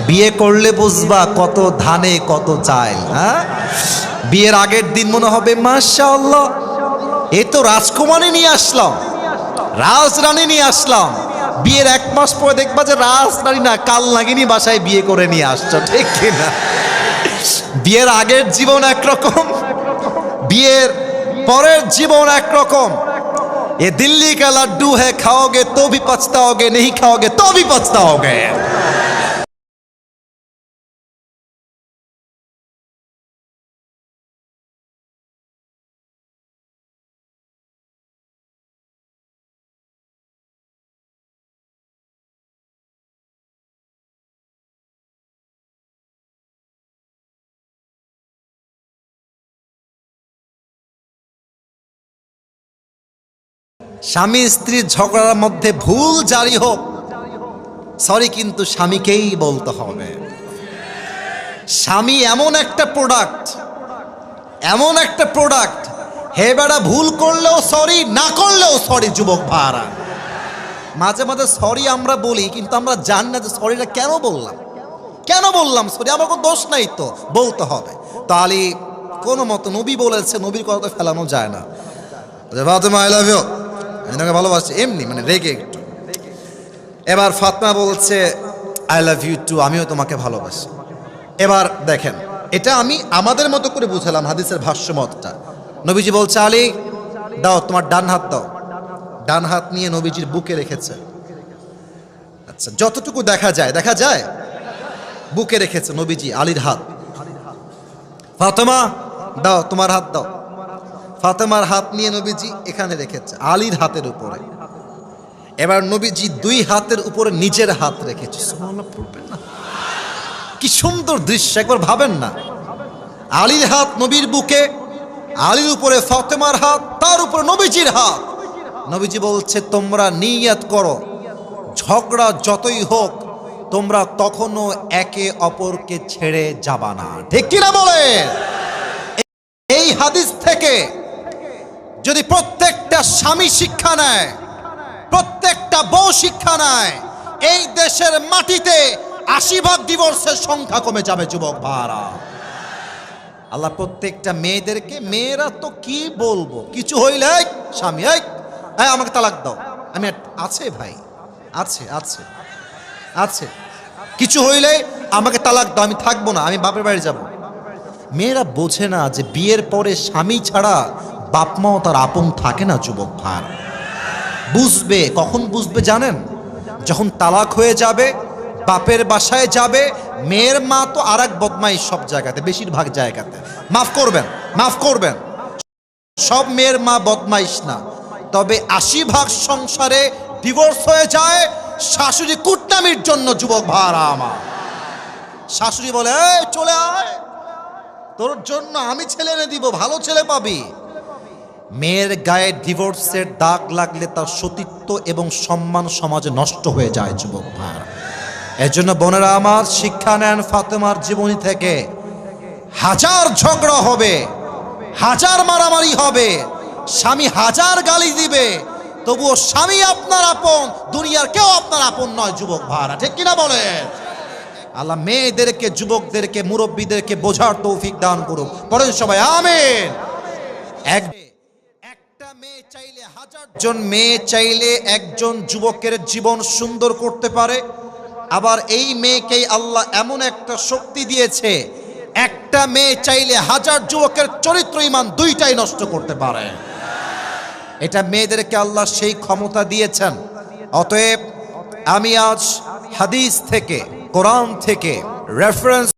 বিয়ে করলে বুঝবা কত ধানে কত চাল। হ্যাঁ, বিয়ের আগের দিন মনে হবে মাশাআল্লাহ এ তো রাজকুমারী নিয়ে আসলাম, রাজরানী নিয়ে আসলাম। বিয়ের 1 মাস পরে দেখবা যে রাজরানী না, কাল নাগিনী বাসায় বিয়ে করে নিয়ে আসছো, ঠিক কিনা? বিয়ের আগের জীবন একরকম, বিয়ের পরের জীবন একরকম। ये दिल्ली का लड्डू है, खाओगे तो भी पछताओगे, नहीं खाओगे तो भी पछताओगे। স্বামী স্ত্রীর ঝগড়ার মধ্যে ভুল জারি হোক, সরি কিন্তু স্বামীকেই বলতে হবে। স্বামী এমন একটা প্রোডাক্ট, এমন একটা প্রোডাক্ট, হে বেড়া ভুল করলেও সরি, না করলেও সরি। যুবক ভাড়া মাঝে মাঝে সরি আমরা বলি, কিন্তু আমরা জানি না যে সরিটা কেন বললাম, কেন বললাম সরি, আমার কোনো দোষ নাই তো, বলতে হবে। তো আলী কোনো মতো, নবী বলেছে, নবীর কথা তো ফেলানো যায় না। ফাতেমা আই লাভ ইউ, এনাকে ভালোবাসছে, এমনি মানে রেগে একটু। এবার ফাতেমা বলছে আই লাভ ইউ টু, আমিও তোমাকে ভালোবাসি। এবার দেখেন, এটা আমি আমাদের মতো করে বুঝালাম হাদিসের ভাষ্যমতটা। নবীজি বলছে আলী দাও তোমার ডান হাত দাও। ডান হাত নিয়ে নবীজির বুকে রেখেছে। আচ্ছা, যতটুকু দেখা যায় বুকে রেখেছে নবীজি আলীর হাত। ফাতেমা দাও তোমার হাত দাও। ফাতেমার হাত নিয়ে নবীজি এখানে রেখেছে আলীর হাতের উপরে। এবার নবীজি 2 হাতের উপরে নিজের হাত রেখেছে। সুবহানাল্লাহ, পড়বেন না? কি সুন্দর দৃশ্য, একবার ভাবেন না। আলীর হাত নবীর বুকে, আলীর উপরে ফাতেমার হাত, তার উপরে নবীজির হাত। নবীজি বলছে তোমরা নিয়ত করো, ঝগড়া যতই হোক তোমরা তখনও একে অপরকে ছেড়ে যাবা না, ঠিক কিনা বলে? এই হাদিস থেকে যদি প্রত্যেকটা স্বামী শিক্ষা নেয়, প্রত্যেকটা বউ শিক্ষা নেয়, এই দেশের মাটিতে 80% ডিভোর্সের সংখ্যা কমে যাবে। যুবক ভাইরা, আল্লাহ প্রত্যেকটা মেয়েদেরকে, মেয়েরা তো কি বলবো, কিছু হইলে স্বামী এই আমাকে তালাক দাও, আমি আছে ভাই, আছে আছে আছে, কিছু হইলে আমাকে তালাক দাও, আমি থাকবো না, আমি বাপের বাড়ি যাব। মেয়েরা বোঝে না যে বিয়ের পরে স্বামী ছাড়া বাপ মাও তার আপন থাকে না। যুবক ভাই বুঝবে, কখন বুঝবে জানেন? যখন তালাক হয়ে যাবে, বাপের বাসায় যাবে, মেয়ের মা তো আর এক বদমাইশ সব জায়গাতে, বেশিরভাগ জায়গাতে। মাফ করবেন, সব মেয়ের মা বদমাইশ না, তবে 80% সংসারে ডিভোর্স হয়ে যায় শাশুড়ি কুটনামির জন্য। যুবক ভাইরা আমার, শাশুড়ি বলে এই চলে আয়, তোর জন্য আমি ছেলে এনে দিব, ভালো ছেলে পাবি। মেয়ের গায়ে ডিভোর্সের দাগ লাগলে তার সতীত্ব এবং সম্মান সমাজে নষ্ট হয়ে যায়। যুবক ভাইরা, এজন্য বোনেরা আমার, শিক্ষা নেন ফাতেমার জীবনী থেকে। হাজার ঝগড়া হবে, হাজার মারামারি হবে, স্বামী হাজার গালি দিবে, তবুও স্বামী আপনার আপন, দুনিয়ার কেউ আপনার আপন নয়। যুবক ভাইরা, ঠিক কিনা বলে? আল্লাহ মেয়েদেরকে, যুবকদেরকে, মুরব্বীদেরকে বোঝার তৌফিক দান করুক। পড়েন সবাই আমিন। একটা মেয়ে চাইলে 1000 জন মেয়ে চাইলে একজন যুবকের জীবন সুন্দর করতে পারে। আবার এই মেয়েকেই আল্লাহ এমন একটা শক্তি দিয়েছে, একটা মেয়ে চাইলে 1000 যুবকের চরিত্র ঈমান দুইটাই নষ্ট করতে পারে। এটা মেয়েদেরকে আল্লাহ সেই ক্ষমতা দিয়েছেন। অতএব আমি আজ হাদিস থেকে, কোরআন থেকে রেফারেন্স